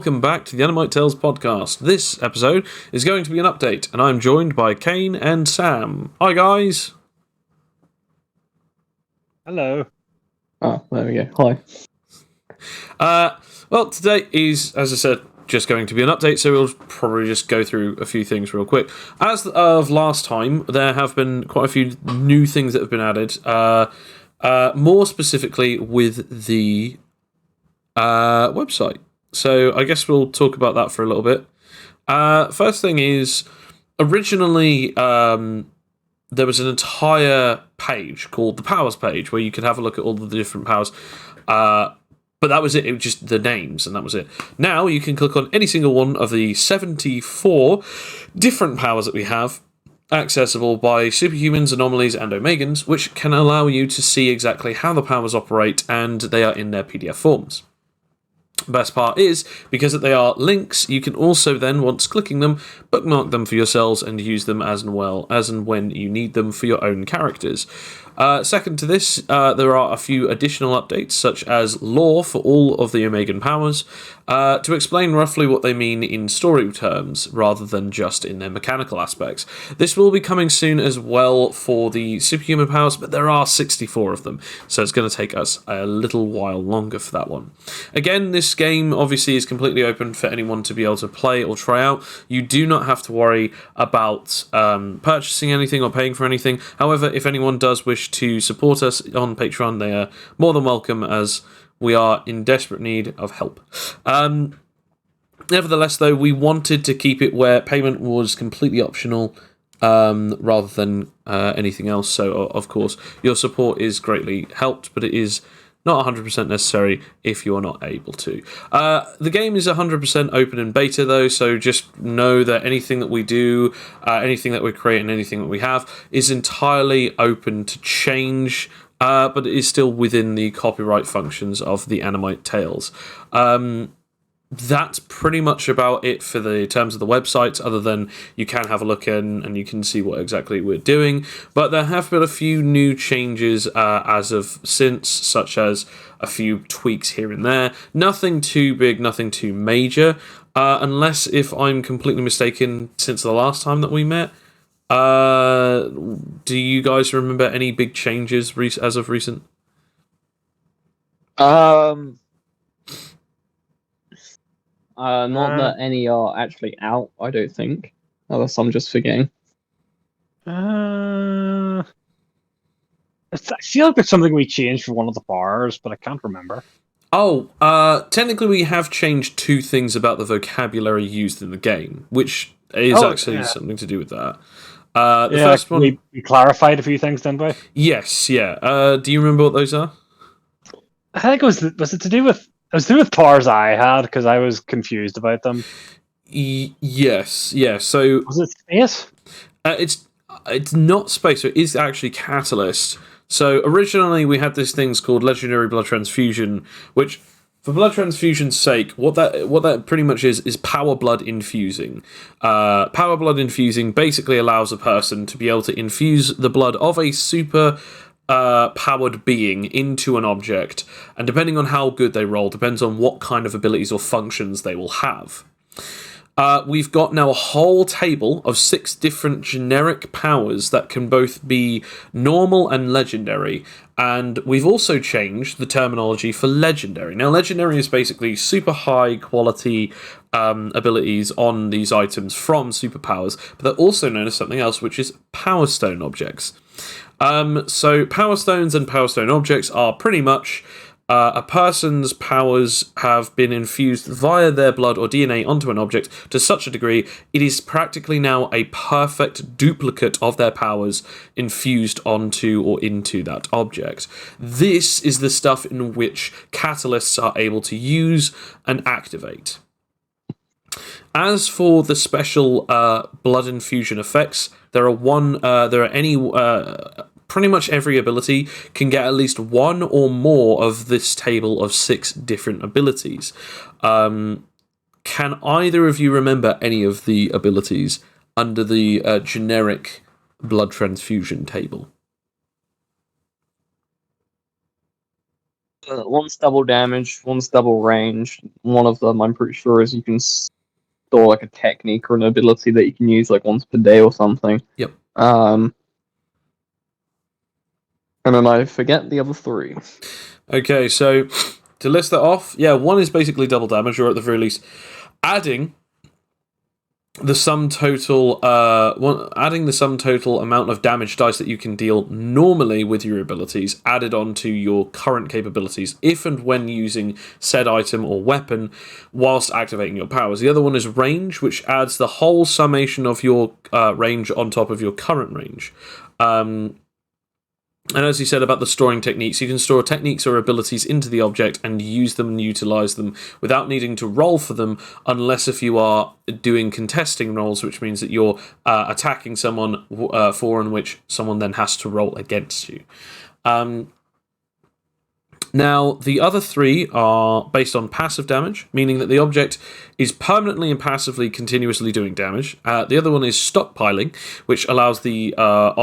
Welcome back to the Animite Tales podcast. This episode is going to be an update, and I'm joined by Kane and Sam. Hi, guys. Hello. Oh, there we go. Hi. Well, today is, as I said, just going to be an update, so we'll probably just go through a few things real quick. As of last time, there have been quite a few new things that have been added, more specifically with the website. So I guess we'll talk about that for a little bit. First thing is, originally there was an entire page called the Powers page where you could have a look at all the different powers. But that was it. It was just the names, and that was it. Now you can click on any single one of the 74 different powers that we have, accessible by superhumans, anomalies, and omegans, which can allow you to see exactly how the powers operate, and they are in their PDF forms. Best part is, because they are links, you can also then, once clicking them, bookmark them for yourselves and use them as and when you need them for your own characters. Second to this, there are a few additional updates, such as lore for all of the Omegan powers, to explain roughly what they mean in story terms, rather than just in their mechanical aspects. This will be coming soon as well for the superhuman powers, but there are 64 of them, so it's going to take us a little while longer for that one. Again, this game obviously is completely open for anyone to be able to play or try out. You do not have to worry about purchasing anything or paying for anything. However, if anyone does wish to support us on Patreon, they are more than welcome, as we are in desperate need of help. Nevertheless, though, we wanted to keep it where payment was completely optional, rather than anything else. So, of course, your support is greatly helped, but it is not 100% necessary if you're not able to. The game is 100% open in beta, though, so just know that anything that we do, anything that we create, and anything that we have is entirely open to change, but it is still within the copyright functions of the Animite Tales. That's pretty much about it for the terms of the website, other than you can have a look in and you can see what exactly we're doing. But there have been a few new changes as of since, such as a few tweaks here and there. Nothing too big, nothing too major, unless, if I'm completely mistaken, since the last time that we met. Do you guys remember any big changes as of recent? Not that any are actually out, I don't think. Unless I'm just forgetting. I feel like there's something we changed for one of the powers, but I can't remember. Oh, technically we have changed two things about the vocabulary used in the game, which is something to do with that. The first one... We clarified a few things, didn't we? Yes, yeah. Do you remember what those are? I think was it to do with... It was to do with powers I had, because I was confused about them. Yes, yeah. So was it space? It's not space. So it is actually catalyst. So originally we had these things called legendary blood transfusion, which, for blood transfusion's sake, what that pretty much is power blood infusing. Power blood infusing basically allows a person to be able to infuse the blood of a super powered being into an object, and depending on how good they roll, depends on what kind of abilities or functions they will have. We've got now a whole table of 6 different generic powers that can both be normal and legendary, and we've also changed the terminology for legendary. Now, legendary is basically super high quality abilities on these items from superpowers, but they're also known as something else, which is Power Stone objects. So Power Stones and Power Stone objects are pretty much a person's powers have been infused via their blood or DNA onto an object to such a degree it is practically now a perfect duplicate of their powers infused onto or into that object. This is the stuff in which catalysts are able to use and activate. As for the special blood infusion effects, pretty much every ability can get at least one or more of this table of 6 different abilities. Can either of you remember any of the abilities under the generic blood transfusion table? One's double damage, one's double range. One of them, I'm pretty sure, is you can store like a technique or an ability that you can use like once per day or something. Yep. And then I forget the other three. Okay, so to list that off, yeah, one is basically double damage, or at the very least, adding the sum total, adding the sum total amount of damage dice that you can deal normally with your abilities added onto your current capabilities, if and when using said item or weapon, whilst activating your powers. The other one is range, which adds the whole summation of your range on top of your current range. And as you said about the storing techniques, you can store techniques or abilities into the object and use them and utilize them without needing to roll for them, unless if you are doing contesting rolls, which means that you're attacking someone for in which someone then has to roll against you. Now, the other three are based on passive damage, meaning that the object is permanently and passively continuously doing damage. The other one is stockpiling, which allows the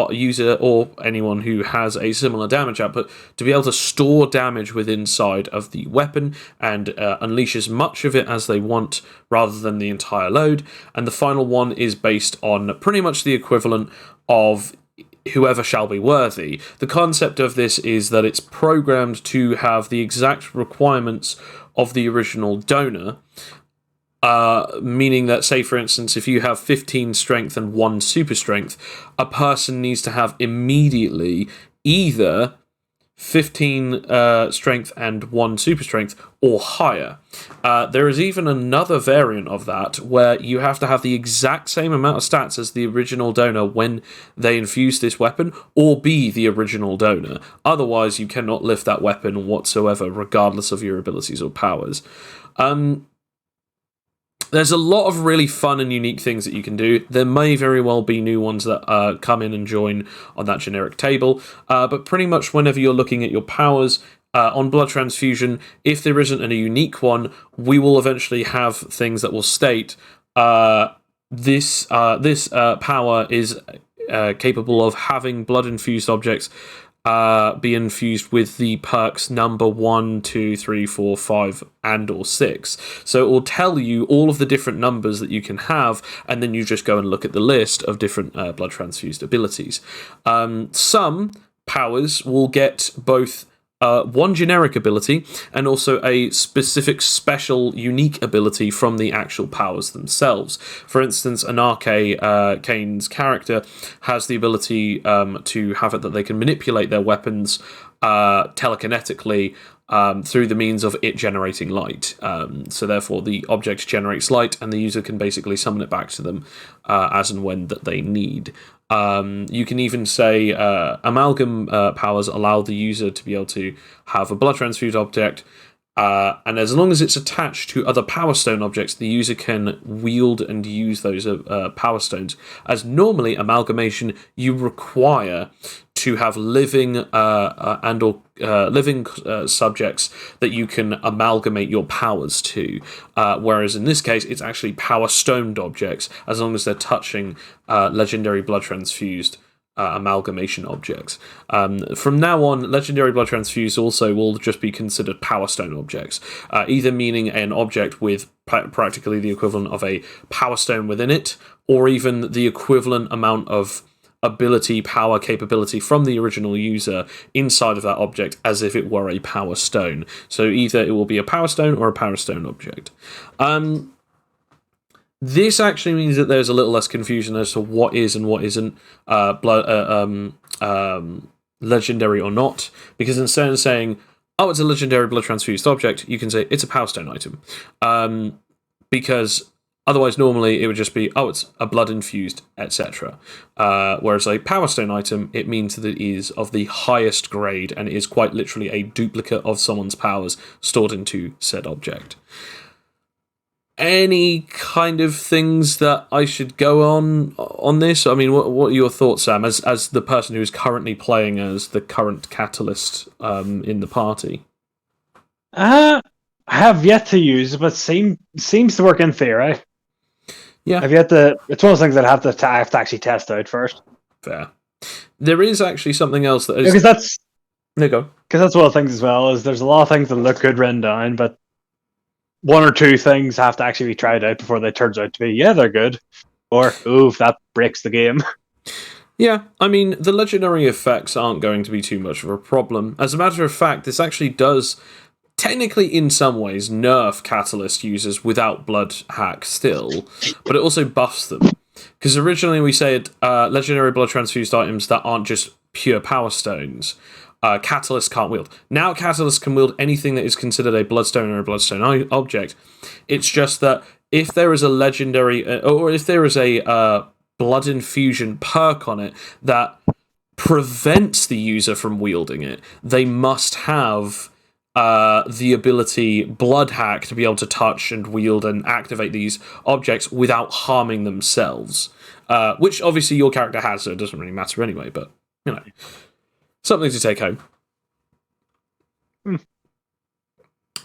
user or anyone who has a similar damage output to be able to store damage within inside of the weapon and unleash as much of it as they want rather than the entire load. And the final one is based on pretty much the equivalent of whoever shall be worthy. The concept of this is that it's programmed to have the exact requirements of the original donor, meaning that, say, for instance, if you have 15 strength and 1 super strength, a person needs to have immediately either 15 strength and 1 super strength or higher. There is even another variant of that where you have to have the exact same amount of stats as the original donor when they infuse this weapon, or be the original donor. Otherwise, you cannot lift that weapon whatsoever, regardless of your abilities or powers. There's a lot of really fun and unique things that you can do. There may very well be new ones that come in and join on that generic table, but pretty much whenever you're looking at your powers on Blood Transfusion, if there isn't a unique one, we will eventually have things that will state this power is capable of having blood-infused objects be infused with the perks number 1, 2, 3, 4, 5, and or 6. So it will tell you all of the different numbers that you can have, and then you just go and look at the list of different blood transfused abilities. Some powers will get both one generic ability and also a specific special unique ability from the actual powers themselves. For instance, Anarche, Kane's character, has the ability to have it that they can manipulate their weapons telekinetically through the means of it generating light. So therefore the object generates light and the user can basically summon it back to them as and when that they need. You can even say amalgam powers allow the user to be able to have a blood transfused object, and as long as it's attached to other Power Stone objects, the user can wield and use those Power Stones. As normally, amalgamation, you require to have living subjects that you can amalgamate your powers to, whereas in this case it's actually power stoned objects as long as they're touching legendary blood transfused amalgamation objects. From now on, legendary blood transfused also will just be considered power stone objects, either meaning an object with practically the equivalent of a power stone within it, or even the equivalent amount of ability, power, capability from the original user inside of that object as if it were a power stone. So either it will be a power stone or a power stone object. This actually means that there's a little less confusion as to what is and what isn't legendary or not, because instead of saying, oh, it's a legendary blood transfused object, you can say it's a power stone item. Because otherwise, normally, it would just be, oh, it's a blood-infused, etc. Whereas a Power Stone item, it means that it is of the highest grade and is quite literally a duplicate of someone's powers stored into said object. Any kind of things that I should go on this? I mean, what are your thoughts, Sam, as the person who is currently playing as the current catalyst in the party? I have yet to use it, but seems to work in theory. Yeah, I've yet to. It's one of those things that I have to actually test out first. Fair. There is actually something else that is... Because There you go. Because that's one of the things as well, is there's a lot of things that look good written down, but one or two things have to actually be tried out before they turns out to be, yeah, they're good. Or, oof, that breaks the game. Yeah, I mean, the legendary effects aren't going to be too much of a problem. As a matter of fact, this actually does, technically in some ways, nerf Catalyst users without Blood Hack still, but it also buffs them. Because originally we said legendary blood transfused items that aren't just pure power stones, Catalyst can't wield. Now Catalyst can wield anything that is considered a bloodstone or a bloodstone object. It's just that if there is a legendary, or if there is a blood infusion perk on it that prevents the user from wielding it, they must have the ability Blood Hack to be able to touch and wield and activate these objects without harming themselves. Which obviously your character has, so it doesn't really matter anyway, but, you know, something to take home.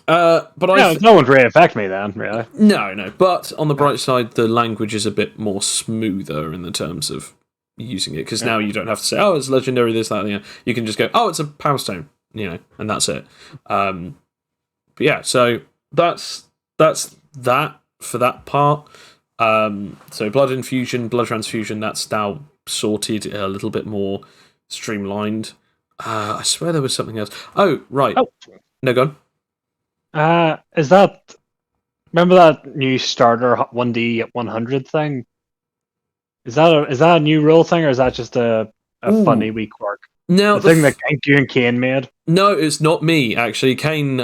But No one really affect me then, really. No. But on the bright side, the language is a bit more smoother in the terms of using it, because now you don't have to say, oh, it's legendary, this, that, and the other. You can just go, oh, it's a power stone, and that's it. But yeah, so that's that for that part. So blood infusion, blood transfusion, that's now sorted, a little bit more streamlined. I swear there was something else. Oh, right. Oh. No, go on. Is that... Remember that new starter 1D 100 thing? Is that a new rule thing, or is that just a funny weak quirk? Now, the thing that you and Kane made? No, it's not me, actually. Kane,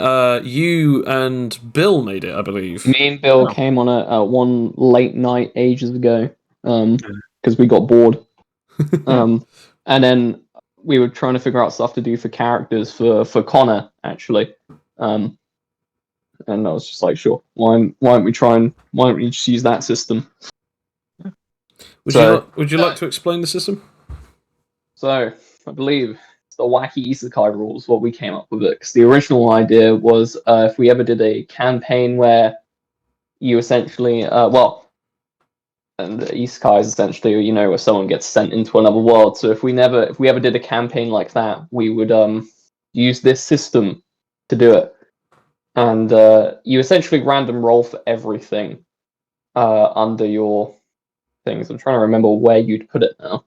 you and Bill made it, I believe. Me and Bill came on a one late night ages ago, because we got bored. And then we were trying to figure out stuff to do for characters for Connor, actually. And I was just like, sure, why don't we just use that system? Would you like to explain the system? So, I believe it's the wacky isekai rules, what we came up with it. Because the original idea was if we ever did a campaign where you essentially, and the isekai is essentially, where someone gets sent into another world. So if we ever did a campaign like that, we would use this system to do it. And you essentially random roll for everything under your things. I'm trying to remember where you'd put it now.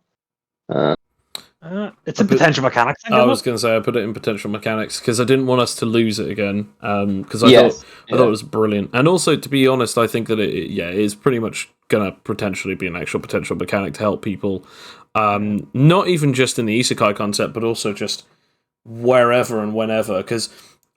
It's in potential mechanics. I was going to say I put it in potential mechanics because I didn't want us to lose it again. Because I thought it was brilliant, and also to be honest, I think that it is pretty much going to potentially be an actual potential mechanic to help people. Not even just in the isekai concept, but also just wherever and whenever. Because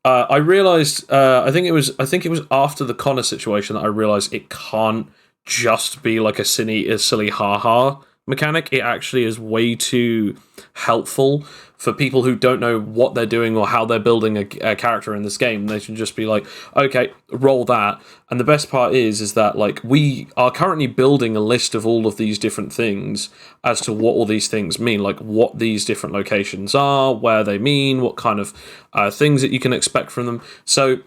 I realized, I think it was after the Connor situation that I realized it can't just be like a silly haha mechanic. It actually is way too helpful for people who don't know what they're doing or how they're building a character in this game. They should just be like, okay, roll that. And the best part is that like we are currently building a list of all of these different things as to what all these things mean, like what these different locations are, where they mean, what kind of things that you can expect from them. So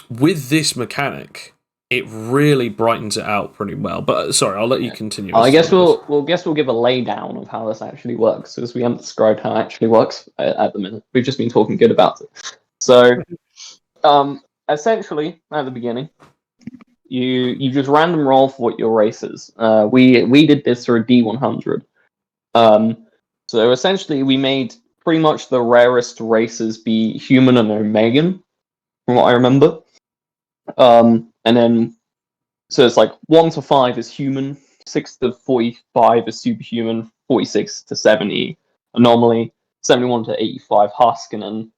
with this mechanic, it really brightens it out pretty well. But sorry, I'll let you continue. I guess we'll give a laydown of how this actually works, because we haven't described how it actually works at the minute. We've just been talking good about it. So, essentially, at the beginning, you just random roll for what your race is. We did this for a D100. So essentially, we made pretty much the rarest races be human and Omegan, from what I remember. And then, so it's like 1 to 5 is human, 6 to 45 is superhuman, 46 to 70 anomaly, 71 to 85 husk, and then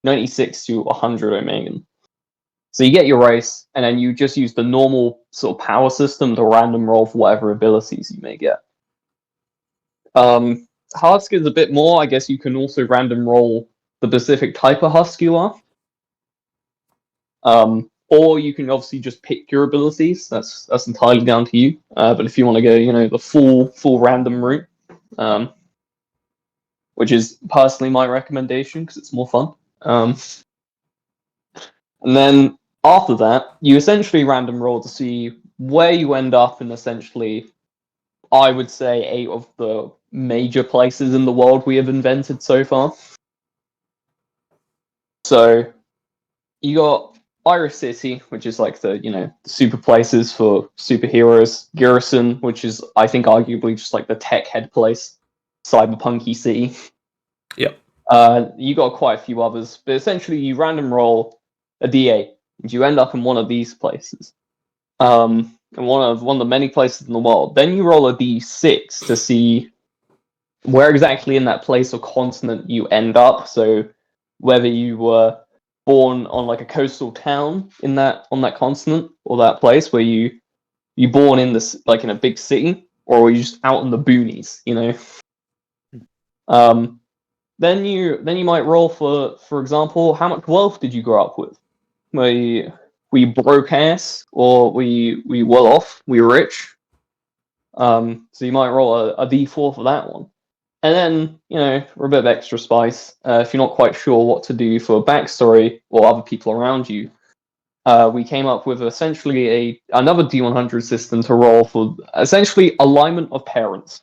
96 to 100 Omegan. So you get your race, and then you just use the normal sort of power system to random roll for whatever abilities you may get. Husk is a bit more. I guess you can also random roll the specific type of husk you are. Or you can obviously just pick your abilities. That's entirely down to you. But if you want to go, the full random route, which is personally my recommendation because it's more fun. And then after that, you essentially random roll to see where you end up in essentially, I would say, 8 of the major places in the world we have invented so far. So you got Iris City, which is like the the super places for superheroes. Garrison, which is I think arguably just like the tech head place. Cyberpunky City. Yep. You got quite a few others, but essentially you random roll a D8, and you end up in one of these places. In one of the many places in the world. Then you roll a D6 to see where exactly in that place or continent you end up. So whether you were born on like a coastal town on that continent or that place where you born in this like in a big city, or were you just out in the boonies, Then you might roll for example, how much wealth did you grow up with? We broke ass, or we well off, we rich. So you might roll a d4 for that one. And then, for a bit of extra spice, if you're not quite sure what to do for backstory or other people around you, we came up with essentially another D100 system to roll for essentially alignment of parents.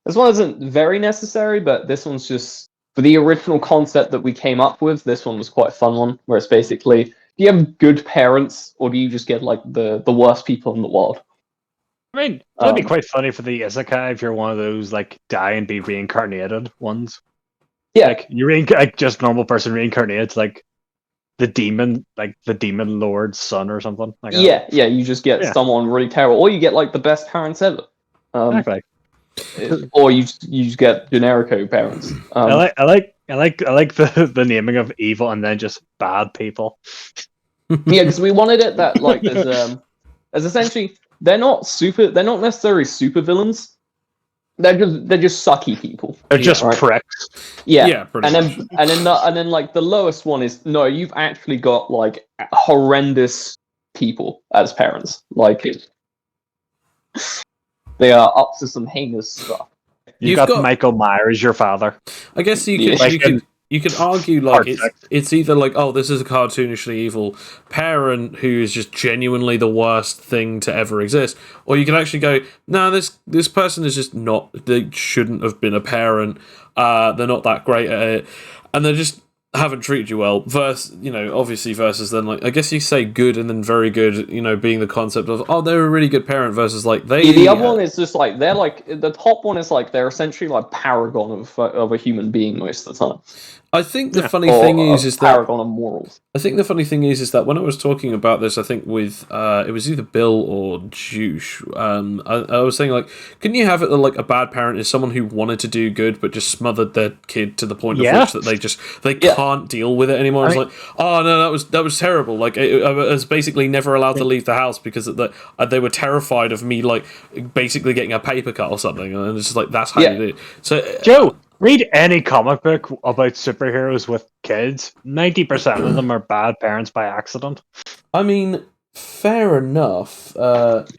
This one isn't very necessary, but this one's just for the original concept that we came up with. This one was quite a fun one, where it's basically, do you have good parents, or do you just get like the worst people in the world? I mean, that'd be quite funny for the isekai if you're one of those like die and be reincarnated ones. Yeah, like you like just normal person reincarnated like the demon lord's son or something. Like yeah. You just get someone really terrible, or you get like the best parents ever. Exactly. Or you just get generico parents. I like the naming of evil and then just bad people. Yeah, because we wanted it that like there's essentially they're not necessarily super villains. They're just sucky people. They're just pricks. Yeah, pretty much. And then like the lowest one is no, you've actually got like horrendous people as parents. Like they are up to some heinous stuff. You've got Michael Myers, your father. I guess you could argue like it's either like, oh, this is a cartoonishly evil parent who is just genuinely the worst thing to ever exist, or you can actually go, no, this person is just not, they shouldn't have been a parent. They're not that great at it, and they just haven't treated you well. Versus then like, I guess you say good and then very good. Being the concept of, oh, they're a really good parent versus like they. Yeah, the other one is just like they're like the top one is like they're essentially like paragon of a human being most of the time. I think the funny thing is that paragon of morals. I think the funny thing is that when I was talking about this, I think with it was either Bill or Juice. I was saying like, couldn't you have it that like a bad parent is someone who wanted to do good but just smothered their kid to the point of which that they can't deal with it anymore. It's like, oh no, that was terrible. Like I was basically never allowed to leave the house because they were terrified of me like basically getting a paper cut or something, and it's just like that's how you do it. So Joe, read any comic book about superheroes with kids. 90% of them are bad parents by accident. I mean, fair enough.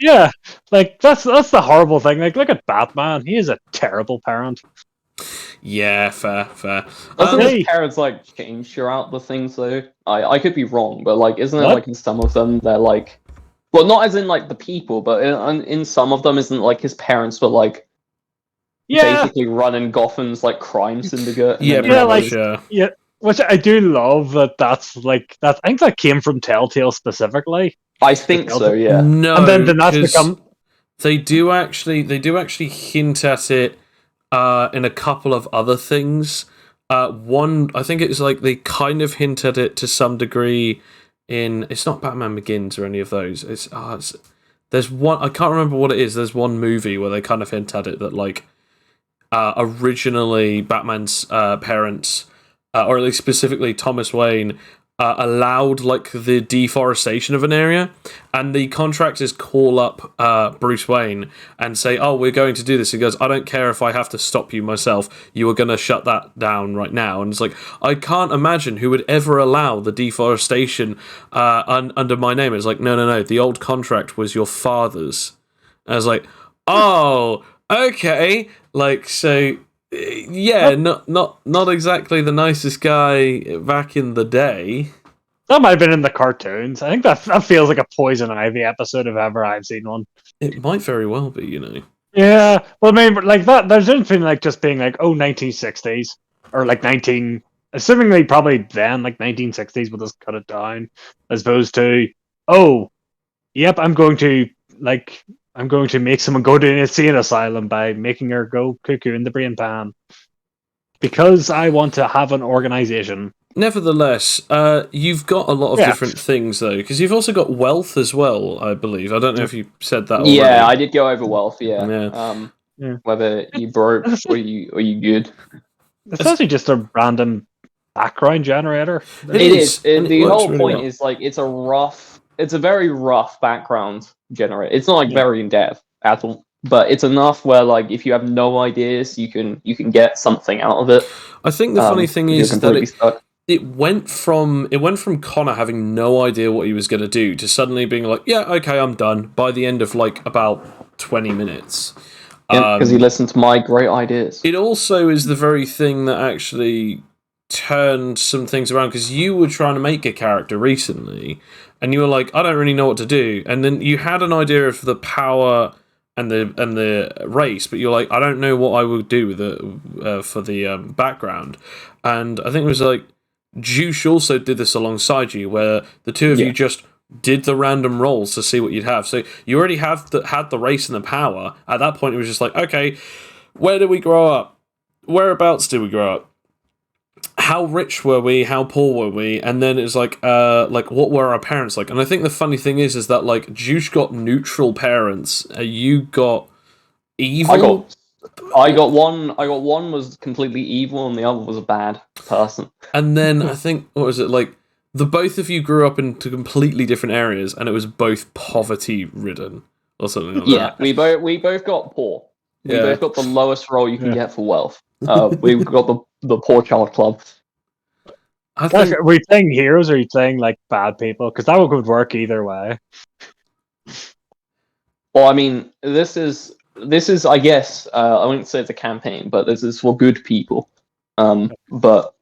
Yeah, like that's the horrible thing. Like, look at Batman. He is a terrible parent. Yeah, fair. Doesn't his parents like change throughout the things though? I could be wrong, but like, isn't it like in some of them they're like, well, not as in like the people, but in some of them, isn't like his parents were like. Basically running Gotham's like crime syndicate. Yeah, which I do love that's like that. I think that came from Telltale specifically. I think so, yeah. No, and then that's become. They do actually hint at it in a couple of other things. One, I think it's like they kind of hint at it to some degree in. It's not Batman Begins or any of those. There's one, I can't remember what it is. There's one movie where they kind of hint at it that like. Originally, Batman's parents, or at least specifically Thomas Wayne, allowed like the deforestation of an area, and the contractors call up Bruce Wayne and say, "Oh, we're going to do this." He goes, "I don't care if I have to stop you myself. You are going to shut that down right now." And it's like, I can't imagine who would ever allow the deforestation under my name. It's like, no. The old contract was your father's. And I was like, oh. Okay, like so, yeah, not exactly the nicest guy back in the day. That might have been in the cartoons. I think that feels like a Poison Ivy episode if ever I've seen one. It might very well be, Yeah, well, I mean, like that. There's anything like just being like, 1960s or like 19 assumingly probably then, like 1960s, we'll just cut it down, as opposed to, oh, yep, I'm going to make someone go to an insane asylum by making her go cuckoo in the brain pan because I want to have an organization. Nevertheless, you've got a lot of different things though, because you've also got wealth as well. I believe. I don't know if you said that already. Yeah, I did go over wealth. Yeah. Whether you broke or you good. It's actually just a random background generator. It is. and The it works whole really point well. is like it's a very rough background generator. It's not like very in depth at all, but it's enough where like if you have no ideas, you can get something out of it. I think the funny thing is that completely stuck. it went from Connor having no idea what he was going to do to suddenly being like, yeah, okay, I'm done by the end of like about 20 minutes. Because he listened to my great ideas. It also is the very thing that actually turned some things around, because you were trying to make a character recently and you were like, I don't really know what to do, and then you had an idea of the power and the race, but you're like, I don't know what I would do with it for the background. And I think it was like Juice also did this alongside you, where the two of you just did the random rolls to see what you'd have. So you already had the race and the power. At that point, it was just like, okay, where did we grow up? Whereabouts did we grow up? How rich were we? How poor were we? And then it was like what were our parents like? And I think the funny thing is that like Juice got neutral parents. You got evil. I got one. Was completely evil, and the other was a bad person. And then I think, what was it like? The both of you grew up into completely different areas, and it was both poverty-ridden or something like that. Yeah, we both got poor. We both got the lowest role you can get for wealth. We got the poor child club. Are we playing heroes, or are you playing like bad people? Because that would work either way. Well, I mean, this is I guess I wouldn't say it's a campaign, but this is for good people. But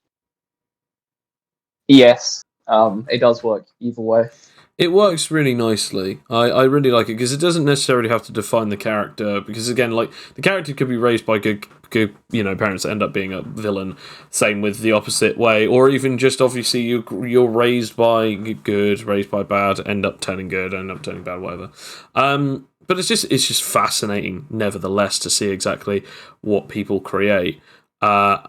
yes. It does work either way. It works really nicely. I really like it because it doesn't necessarily have to define the character. Because again, like the character could be raised by good parents that end up being a villain. Same with the opposite way, or even just obviously you're raised by good, raised by bad, end up turning good, end up turning bad, whatever. But it's just fascinating, nevertheless, to see exactly what people create.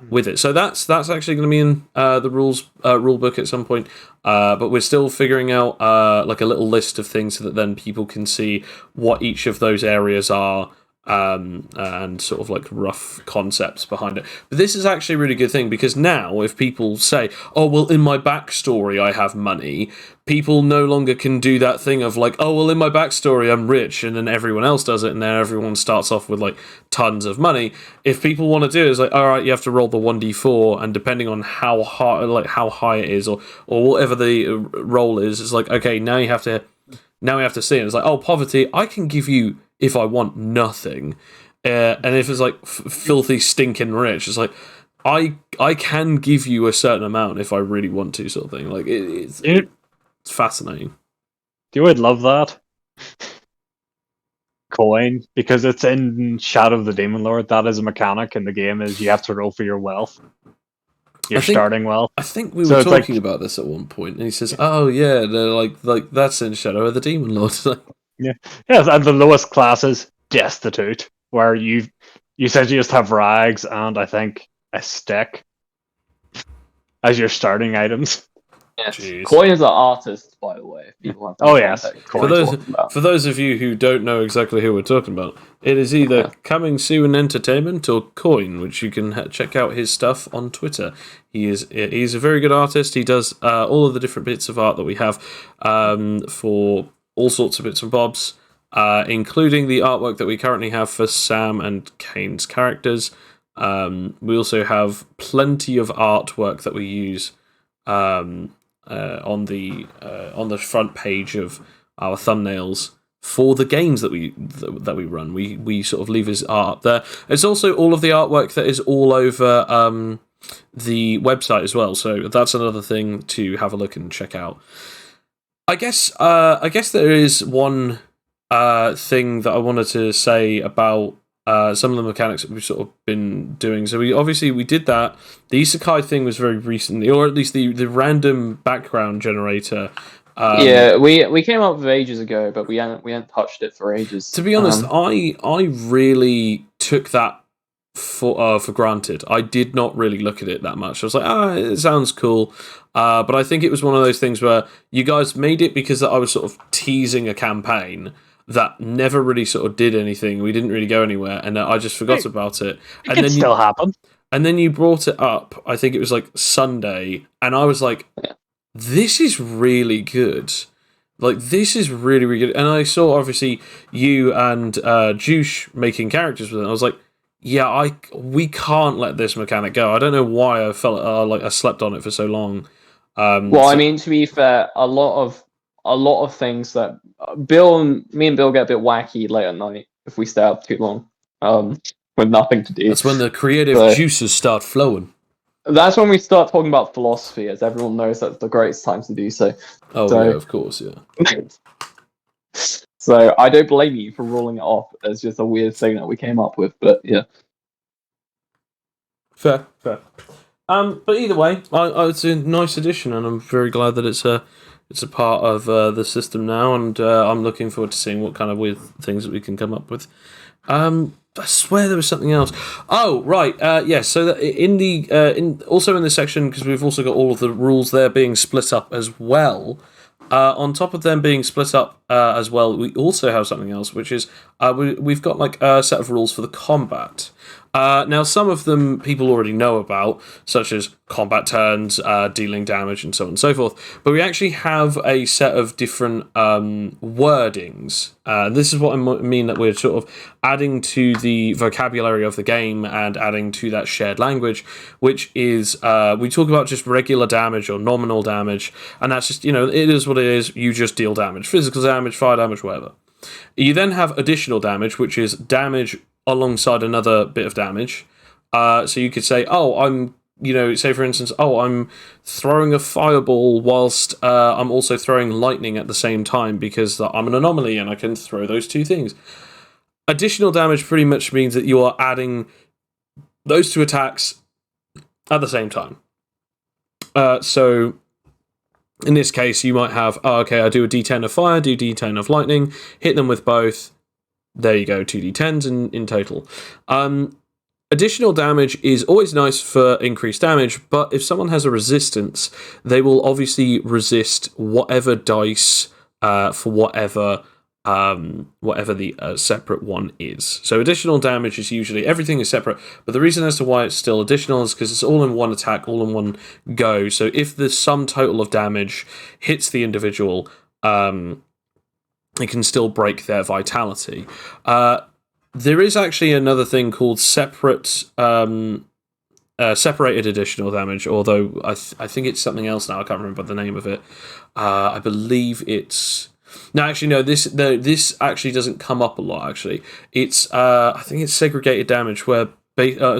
With it, so that's actually going to be in the rule book at some point. But we're still figuring out like a little list of things so that then people can see what each of those areas are, and sort of like rough concepts behind it. But this is actually a really good thing, because now if people say, oh well, in my backstory I have money, people no longer can do that thing of like, oh well, in my backstory I'm rich, and then everyone else does it, and then everyone starts off with like tons of money. If people want to do it, it's like, all right, you have to roll the 1d4, and depending on how high it is, or whatever the roll is, it's like, okay, now we have to see it. It's like, oh, poverty, I can give you, if I want, nothing, and if it's like filthy stinking rich, it's like I can give you a certain amount if I really want to, sort of thing. Like it's fascinating. You would love that coin, because it's in Shadow of the Demon Lord. That is a mechanic in the game, is you have to roll for your wealth. Starting wealth. I think we were talking about this at one point, and he says, "Oh yeah, they're like that's in Shadow of the Demon Lord." Yes, and the lowest class is destitute, where you essentially just have rags and I think a stick as your starting items. Yes. Coin is an artist, by the way. If people have yes. For those of you who don't know exactly who we're talking about, it is either Coming Soon Entertainment or Coin, which you can check out his stuff on Twitter. He's a very good artist. He does all of the different bits of art that we have for all sorts of bits and bobs, including the artwork that we currently have for Sam and Kane's characters. We also have plenty of artwork that we use on the front page of our thumbnails for the games that we run. We sort of leave his art up there. It's also all of the artwork that is all over the website as well. So that's another thing to have a look and check out. I guess there is one thing that I wanted to say about some of the mechanics that we've sort of been doing. So we did that. The isekai thing was very recently, or at least the random background generator. Yeah, we came up with ages ago, but we hadn't touched it for ages. To be honest, I really took that for granted. I did not really look at it that much. I was like, it sounds cool. But I think it was one of those things where you guys made it because I was sort of teasing a campaign that never really sort of did anything. We didn't really go anywhere, and I just forgot about it. It can still happen. And then you brought it up. I think it was like Sunday, and I was like, this is really good. Like, this is really, really good. And I saw, obviously, you and Juice making characters with it. And I was like, yeah, we can't let this mechanic go. I don't know why I felt like I slept on it for so long. I mean, to be fair, a lot of things that me and Bill get a bit wacky late at night if we stay up too long, with nothing to do. That's when the creative juices start flowing. That's when we start talking about philosophy, as everyone knows that's the greatest time to do so. Oh, yeah, of course, yeah. So I don't blame you for ruling it off as just a weird thing that we came up with, but yeah. Fair. But either way, it's a nice addition, and I'm very glad that it's a part of the system now, and I'm looking forward to seeing what kind of weird things that we can come up with. I swear there was something else. Oh, right. Yes. So that also in this section, because we've also got all of the rules there being split up as well. On top of them being split up as well, we also have something else, which is we've got like a set of rules for the combat. Now, some of them people already know about, such as combat turns, dealing damage, and so on and so forth. But we actually have a set of different wordings. This is what I mean that we're sort of adding to the vocabulary of the game and adding to that shared language, which is we talk about just regular damage or nominal damage, and that's just, it is what it is. You just deal damage, physical damage, fire damage, whatever. You then have additional damage, which is damage alongside another bit of damage. So you could say, say for instance, I'm throwing a fireball whilst I'm also throwing lightning at the same time because I'm an anomaly and I can throw those two things. Additional damage pretty much means that you are adding those two attacks at the same time. So in this case, you might have, I do a d10 of fire, do d10 of lightning, hit them with both. There you go, 2d10s in total. Additional damage is always nice for increased damage, but if someone has a resistance, they will obviously resist whatever dice for whatever the separate one is. So additional damage is usually, everything is separate, but the reason as to why it's still additional is because it's all in one attack, all in one go. So if the sum total of damage hits the individual, it can still break their vitality. There is actually another thing called separated additional damage, although I think it's something else now. I can't remember the name of it. I believe it's... No, this actually doesn't come up a lot, actually. It's I think it's segregated damage, where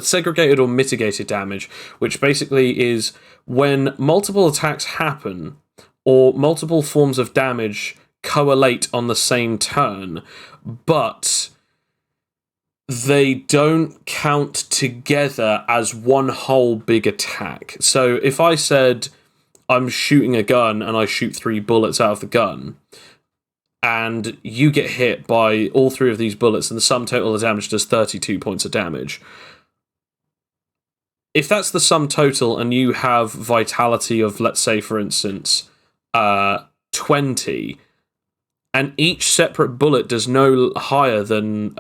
segregated or mitigated damage, which basically is when multiple attacks happen or multiple forms of damage correlate on the same turn, but they don't count together as one whole big attack. So if I said I'm shooting a gun and I shoot 3 bullets out of the gun, and you get hit by all 3 of these bullets, and the sum total of damage does 32 points of damage. If that's the sum total, and you have vitality of, let's say, for instance, 20, and each separate bullet does no higher than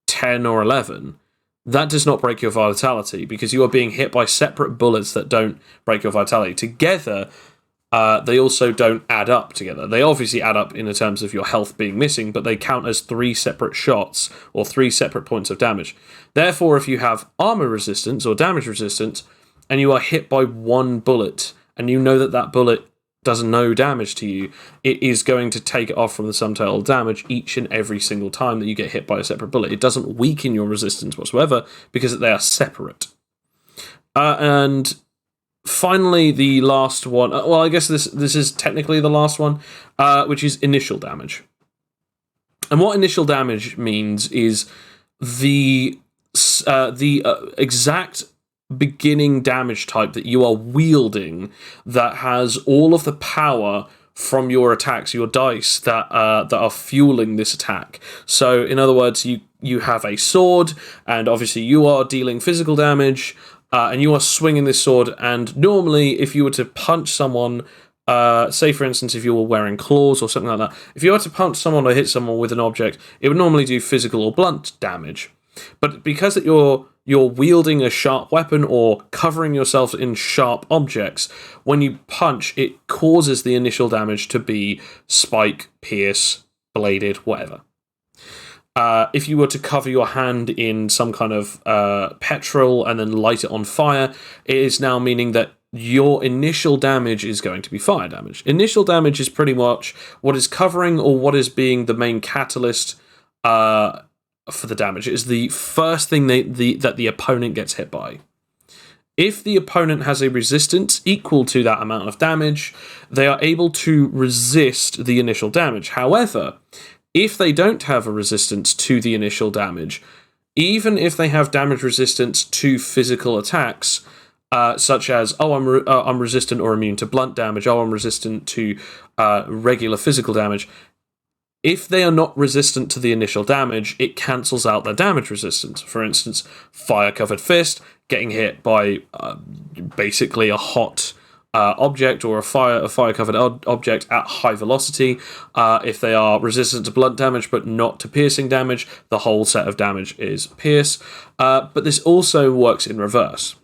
10 or 11, that does not break your vitality, because you are being hit by separate bullets that don't break your vitality. Together, they also don't add up together. They obviously add up in the terms of your health being missing, but they count as 3 separate shots or 3 separate points of damage. Therefore, if you have armor resistance or damage resistance, and you are hit by 1 bullet, and you know that bullet does no damage to you, it is going to take it off from the sum total damage each and every single time that you get hit by a separate bullet. It doesn't weaken your resistance whatsoever because they are separate. And finally, the last one, well, I guess this is technically the last one, which is initial damage. And what initial damage means is the exact beginning damage type that you are wielding that has all of the power from your attacks, your dice that are fueling this attack. So, in other words, you have a sword, and obviously you are dealing physical damage, and you are swinging this sword. And normally, if you were to punch someone, say for instance, if you were wearing claws or something like that, if you were to punch someone or hit someone with an object, it would normally do physical or blunt damage. But because that you're wielding a sharp weapon or covering yourself in sharp objects, when you punch, it causes the initial damage to be spike, pierce, bladed, whatever. If you were to cover your hand in some kind of petrol and then light it on fire, it is now meaning that your initial damage is going to be fire damage. Initial damage is pretty much what is covering or what is being the main catalyst for the damage. It is the first thing that the opponent gets hit by. If the opponent has a resistance equal to that amount of damage, they are able to resist the initial damage. However, if they don't have a resistance to the initial damage, even if they have damage resistance to physical attacks, such as, I'm resistant or immune to blunt damage, I'm resistant to regular physical damage, if they are not resistant to the initial damage, it cancels out their damage resistance. For instance, fire-covered fist, getting hit by basically a hot object or a fire-covered object at high velocity. If they are resistant to blunt damage but not to piercing damage, the whole set of damage is pierce. But this also works in reverse.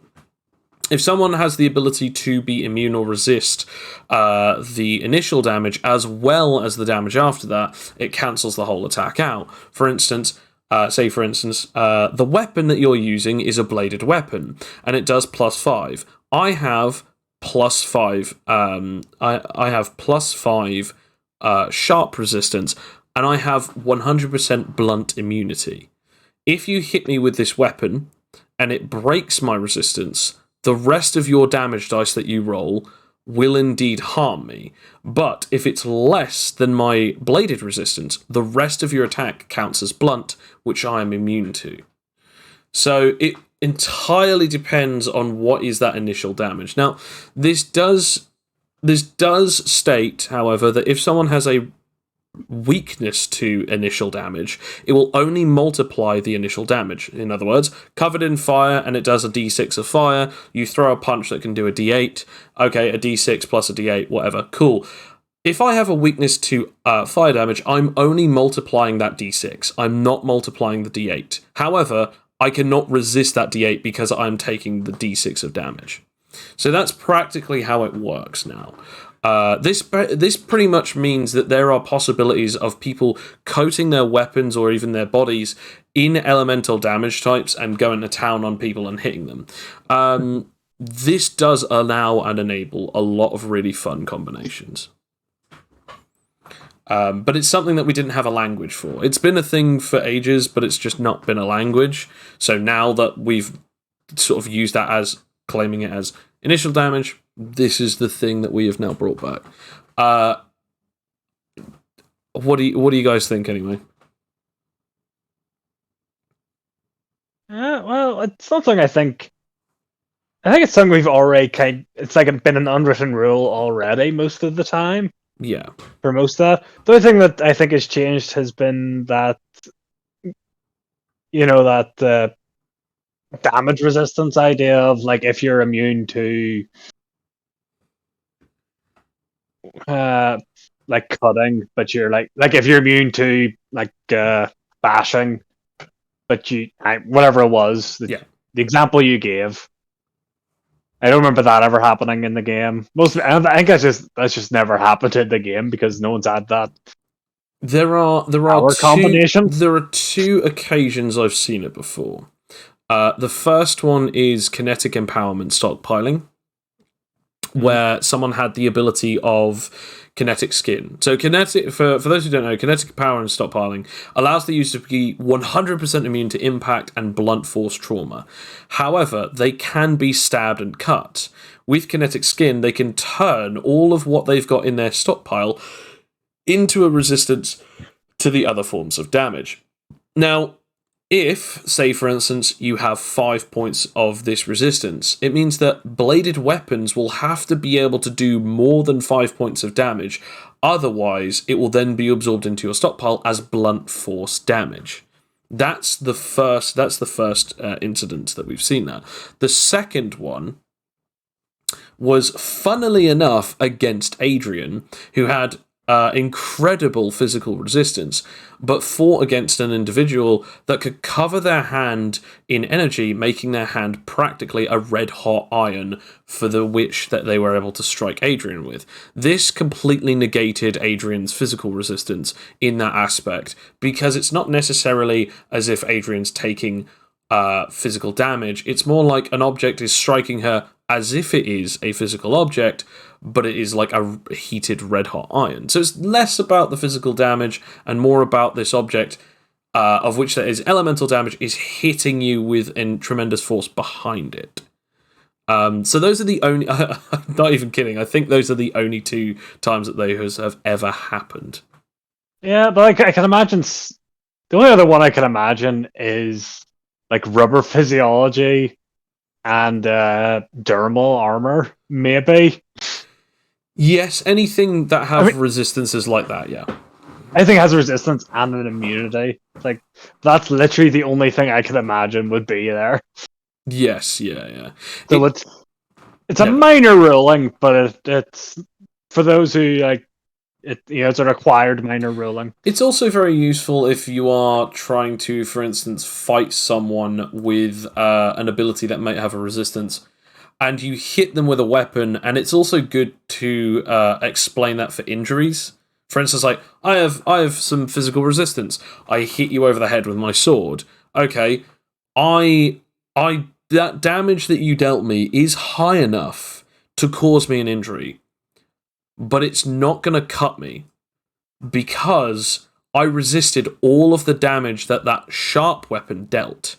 If someone has the ability to be immune or resist the initial damage as well as the damage after that, it cancels the whole attack out. For instance, the weapon that you're using is a bladed weapon, and it does +5. I have +5. I have +5 sharp resistance, and I have 100% blunt immunity. If you hit me with this weapon and it breaks my resistance, the rest of your damage dice that you roll will indeed harm me. But if it's less than my bladed resistance, the rest of your attack counts as blunt, which I am immune to. So it entirely depends on what is that initial damage. Now, this does state, however, that if someone has a weakness to initial damage, it will only multiply the initial damage. In other words, covered in fire and it does a d6 of fire, you throw a punch that can do a d8, okay, a d6 plus a d8, whatever, cool. If I have a weakness to fire damage, I'm only multiplying that d6. I'm not multiplying the d8. However, I cannot resist that d8 because I'm taking the d6 of damage. So that's practically how it works now. This pretty much means that there are possibilities of people coating their weapons or even their bodies in elemental damage types and going to town on people and hitting them. This does allow and enable a lot of really fun combinations. But it's something that we didn't have a language for. It's been a thing for ages, but it's just not been a language. So now that we've sort of used that as claiming it as initial damage, this is the thing that we have now brought back. What do you guys think anyway? Well, it's something I think it's something we've already it's like been an unwritten rule already most of the time. Yeah. For most of that. The only thing that I think has changed has been that, that damage resistance idea of, like, if you're immune to like cutting, but you're like if you're immune to like bashing, but whatever it was, the example you gave, I don't remember that ever happening in the game. I think that's just never happened in the game because no one's had that. There are two occasions I've seen it before. The first one is kinetic empowerment stockpiling, where someone had the ability of kinetic skin. So kinetic, for those who don't know, kinetic power and stockpiling allows the user to be 100% immune to impact and blunt force trauma. However, they can be stabbed and cut. With kinetic skin, they can turn all of what they've got in their stockpile into a resistance to the other forms of damage. Now, If, say, for instance, you have 5 points of this resistance, it means that bladed weapons will have to be able to do more than 5 points of damage. Otherwise, it will then be absorbed into your stockpile as blunt force damage. That's the first incident that we've seen there. The second one was, funnily enough, against Adrian, who had incredible physical resistance, but fought against an individual that could cover their hand in energy, making their hand practically a red-hot iron for the which that they were able to strike Adrian with. This completely negated Adrian's physical resistance in that aspect, because it's not necessarily as if Adrian's taking physical damage. It's more like an object is striking her as if it is a physical object, but it is like a heated red-hot iron. So it's less about the physical damage and more about this object, of which there is elemental damage, is hitting you with tremendous force behind it. So those are the only... I'm not even kidding. I think those are the only 2 times that those have ever happened. Yeah, but I can imagine... The only other one I can imagine is like rubber physiology and dermal armor, maybe. Yes, anything that have resistances like that, yeah. Anything has resistance and an immunity. Like, that's literally the only thing I can imagine would be there. Yes, yeah. So it's a minor ruling, but it's for those who like it. It's a required minor ruling. It's also very useful if you are trying to, for instance, fight someone with an ability that might have a resistance, and you hit them with a weapon, and it's also good to explain that for injuries. For instance, like, I have some physical resistance. I hit you over the head with my sword. Okay, that damage that you dealt me is high enough to cause me an injury, but it's not going to cut me because I resisted all of the damage that sharp weapon dealt.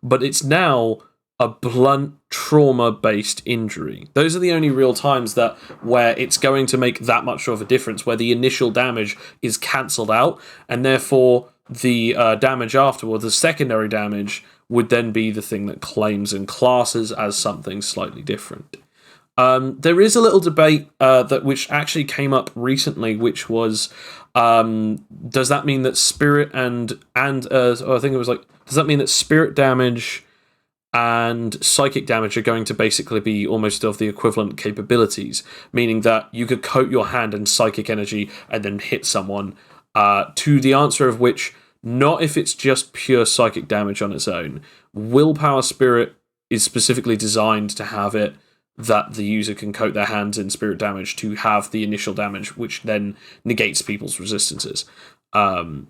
But it's now a blunt trauma-based injury. Those are the only real times where it's going to make that much of a difference, where the initial damage is cancelled out, and therefore the damage afterwards, the secondary damage, would then be the thing that claims and classes as something slightly different. There is a little debate which actually came up recently, which was, does that mean that spirit and I think it was like, does that mean that spirit damage and psychic damage are going to basically be almost of the equivalent capabilities, meaning that you could coat your hand in psychic energy and then hit someone, to the answer of which, not if it's just pure psychic damage on its own. Willpower Spirit is specifically designed to have it that the user can coat their hands in spirit damage to have the initial damage, which then negates people's resistances. But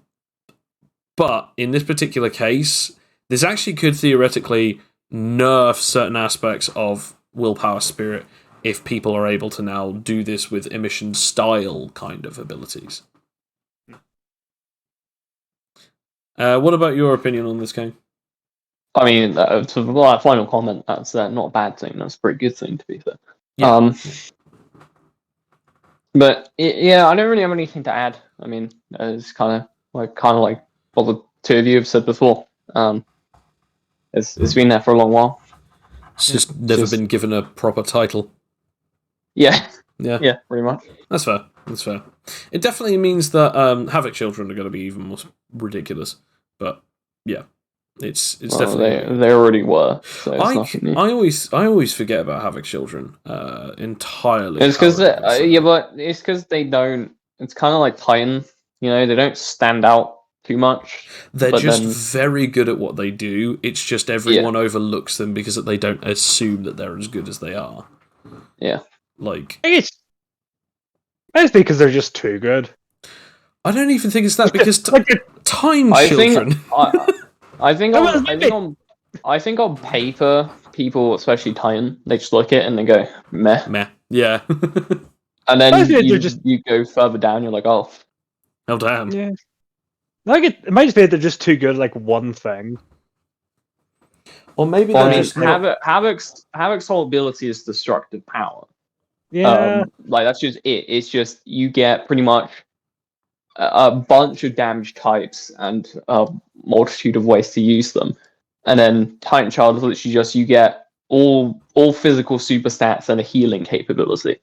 in this particular case, this actually could theoretically nerf certain aspects of Willpower Spirit if people are able to now do this with emission style kind of abilities. What about your opinion on this game? I mean, for my final comment, that's not a bad thing. That's a pretty good thing, to be fair. Yeah. But yeah, I don't really have anything to add. I mean, it's kind of like what the 2 of you have said before. It's been there for a long while. It's just never been given a proper title. Yeah. Yeah, pretty much. That's fair. It definitely means that Havoc Children are going to be even more ridiculous. But yeah, it's definitely they already were. So it's I always forget about Havoc Children entirely. It's because but it's because they don't. It's kind of like Titan. They don't stand out too much. They're just very good at what they do. It's just everyone overlooks them because they don't assume that they're as good as they are. Yeah. Like, it's because they're just too good. I don't even think it's that, because Time Children. I think on paper, people, especially Titan, they just look at it and they go meh. Yeah. And then you go further down, you're like, oh damn. Yeah. It might just be that they're just too good at like one thing. Or maybe Havoc's whole ability is destructive power. Yeah. That's just it. It's just you get pretty much a bunch of damage types and a multitude of ways to use them. And then Titan Child is literally just you get all physical super stats and a healing capability.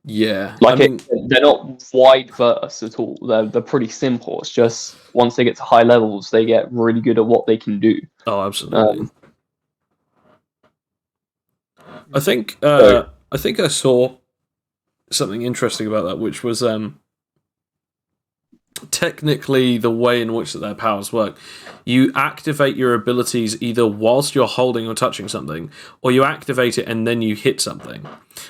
Yeah, Like they're not wide verse at all. They're pretty simple. It's just once they get to high levels, they get really good at what they can do. Oh, absolutely. I think I saw something interesting about that, which was technically the way in which their powers work. You activate your abilities either whilst you're holding or touching something, or you activate it and then you hit something,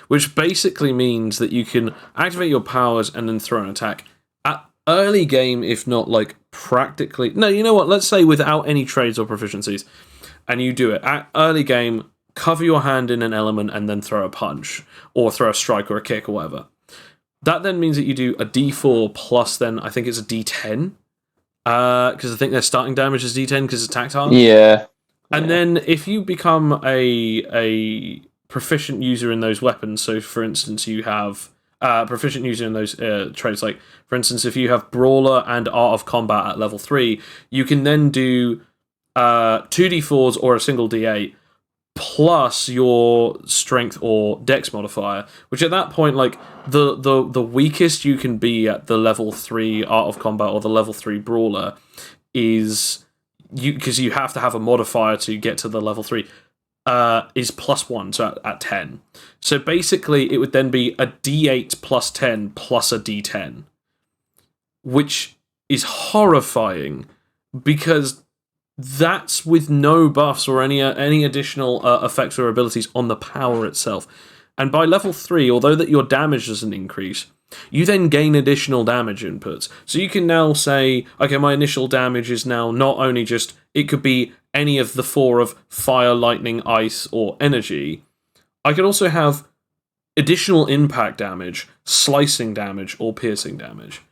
which basically means that you can activate your powers and then throw an attack at early game, if not like practically. No, you know what? Let's say without any trades or proficiencies, and you do it at early game. Cover your hand in an element and then throw a punch, or throw a strike or a kick or whatever. That then means that you do a d4 plus then I think it's a d10. Because I think their starting damage is d10 because it's tactile. Yeah. And then if you become a proficient user in those weapons, so for instance you have proficient user in those traits, like for instance if you have Brawler and Art of Combat at level 3, you can then do 2d4s or a single d8 plus your strength or dex modifier, which at that point, like the weakest you can be at the level 3 Art of Combat or the level 3 Brawler is because you have to have a modifier to get to the level 3 is +1, so at 10. So basically it would then be a d8 plus 10 plus a d10, which is horrifying because that's with no buffs or any additional effects or abilities on the power itself. And by level 3, although that your damage doesn't increase, you then gain additional damage inputs. So you can now say, okay, my initial damage is now not only just, it could be any of the 4 of fire, lightning, ice, or energy. I could also have additional impact damage, slicing damage, or piercing damage,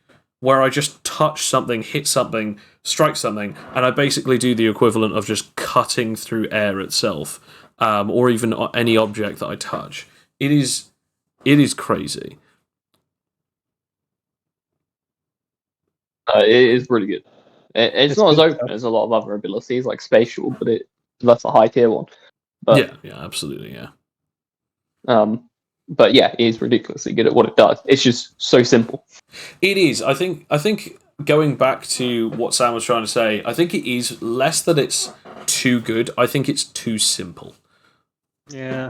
where I just touch something, hit something, strike something, and I basically do the equivalent of just cutting through air itself, or even any object that I touch. It is crazy. It is really good. It's not as open as a lot of other abilities like spatial, but that's a high tier one. But, yeah, absolutely, yeah. But yeah, it is ridiculously good at what it does. It's just so simple. It is. I think going back to what Sam was trying to say, I think it is less that it's too good. I think it's too simple. Yeah.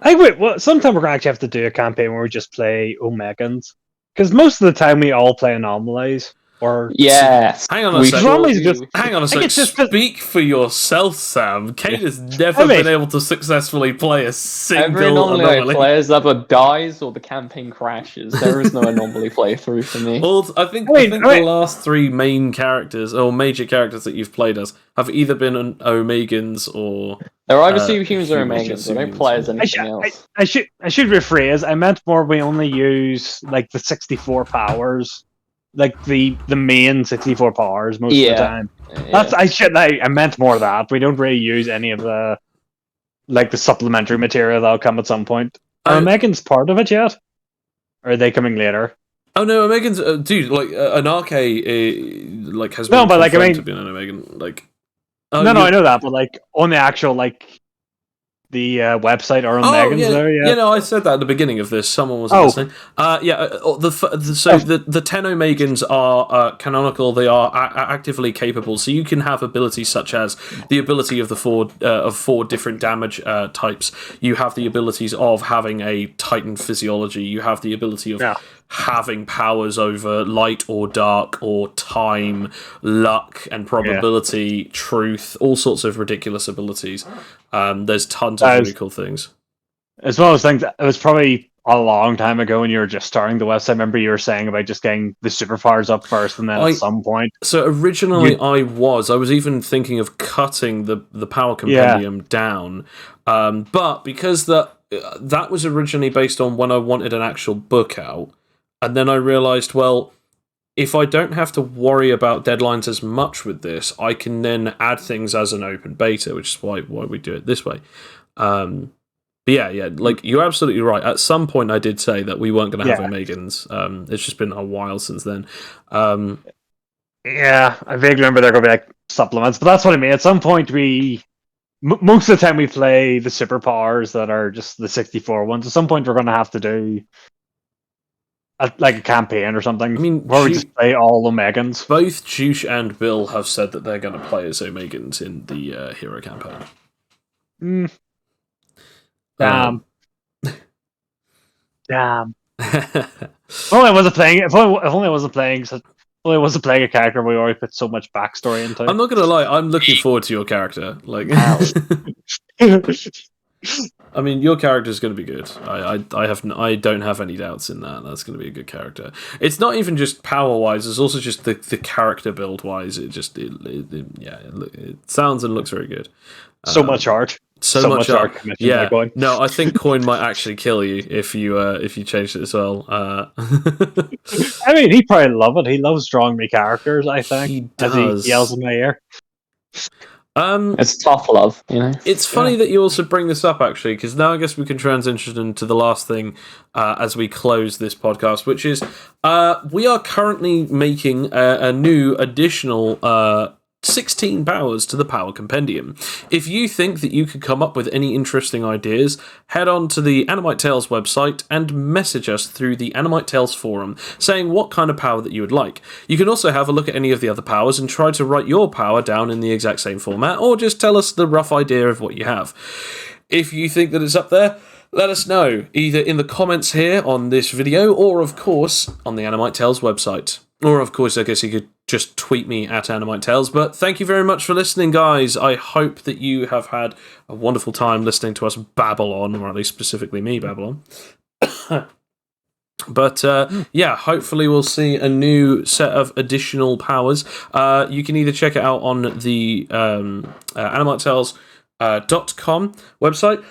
Hey, wait. Well, sometime we're gonna actually have to do a campaign where we just play Omegans, because most of the time we all play Anomalies. Or yes. Hang on a second. Hang on a second. Just speak for yourself, Sam. Kate has never been able to successfully play a single every anomaly anomaly. I play is either dies or the campaign crashes. There is no anomaly playthrough for me. Well, I think the last 3 main characters or major characters that you've played as have either been Omegans or they're either superhumans or Omegans. I don't play as anything else. I should rephrase. I meant more we only use like the 64 powers. Like the main 64 powers most of the time. I meant more of that. We don't really use any of the supplementary material that'll come at some point. Are Megan's part of it yet? Or are they coming later? Oh no, Megan's dude. Like Anarche, has been confirmed to be an Megan. Like, I know that, but like on the actual the website or on Megan's there, yeah. You know, I said that at the beginning of this. Someone wasn't listening. The 10 Omegans are canonical. They are actively capable. So you can have abilities such as the ability of the 4 different damage types. You have the abilities of having a Titan physiology. You have the ability of having powers over light or dark or time, luck and probability, truth, all sorts of ridiculous abilities. There's tons of really cool things. As well as things, it was probably a long time ago when you were just starting the website. I remember you were saying about just getting the superpowers up first, and then at some point. So originally, I was even thinking of cutting the power compendium down, but because that was originally based on when I wanted an actual book out, and then I realized, well, if I don't have to worry about deadlines as much with this, I can then add things as an open beta, which is why we do it this way. yeah, like you're absolutely right. At some point, I did say that we weren't going to have Yeah. Omegans. It's just been a while since then. Yeah, I vaguely remember there going to be like supplements, but that's what I mean. At some point, most of the time we play the superpowers that are just the 64 ones. At some point, we're going to have to do like a campaign or something. I mean, where we just play all Omegans. Both Juice and Bill have said that they're going to play as Omegans in the hero campaign. Damn. Damn. If only I wasn't playing. If only I wasn't playing. Only I wasn't playing a character we already put so much backstory into. I'm not gonna lie. I'm looking forward to your character. Like, I mean, your character is going to be good. I don't have any doubts in that. That's going to be a good character. It's not even just power wise. It's also just the character build wise. It sounds and looks very good. So much art. So much art. Yeah. Going. No, I think Coin might actually kill you if you changed it as well. I mean, he'd probably love it. He loves drawing me characters. I think he does. As he yells in my ear. It's tough love, you know. It's funny that you also bring this up, actually, because now I guess we can transition into the last thing as we close this podcast, which is we are currently making a new additional 16 powers to the Power Compendium. If you think that you could come up with any interesting ideas, head on to the Animite Tales website and message us through the Animite Tales forum, saying what kind of power that you would like. You can also have a look at any of the other powers and try to write your power down in the exact same format, or just tell us the rough idea of what you have. If you think that it's up there, let us know, either in the comments here on this video, or of course, on the Animite Tales website. Or of course, I guess you could just tweet me at Animite Tales. But thank you very much for listening, guys. I hope that you have had a wonderful time listening to us babble on, or at least specifically me babble on. But yeah, hopefully we'll see a new set of additional powers. You can either check it out on the AnimiteTales.com website.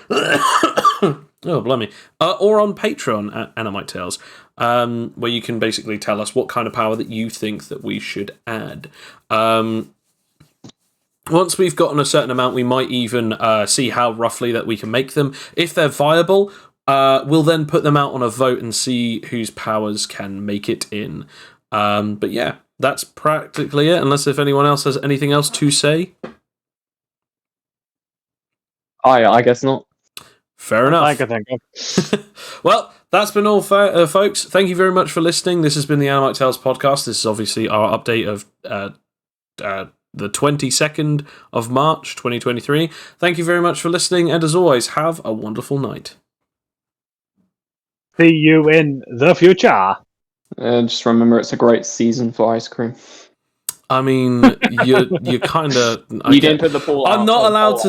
Oh, blimey. Or on Patreon at Animite Tales, where you can basically tell us what kind of power that you think that we should add. Once we've gotten a certain amount, we might even see how roughly that we can make them. If they're viable, we'll then put them out on a vote and see whose powers can make it in. But yeah, that's practically it, unless if anyone else has anything else to say. I guess not. Fair enough. I can think of. Well, that's been all, folks. Thank you very much for listening. This has been the Animite Tales podcast. This is obviously our update of the 22nd of March, 2023. Thank you very much for listening, and as always, have a wonderful night. See you in the future. Just remember, it's a great season for ice cream. I mean, you kind of. You didn't put the poll out. I'm not allowed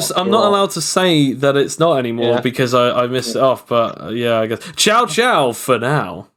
to say that it's not anymore because I missed it off. But yeah, I guess. Ciao, ciao for now.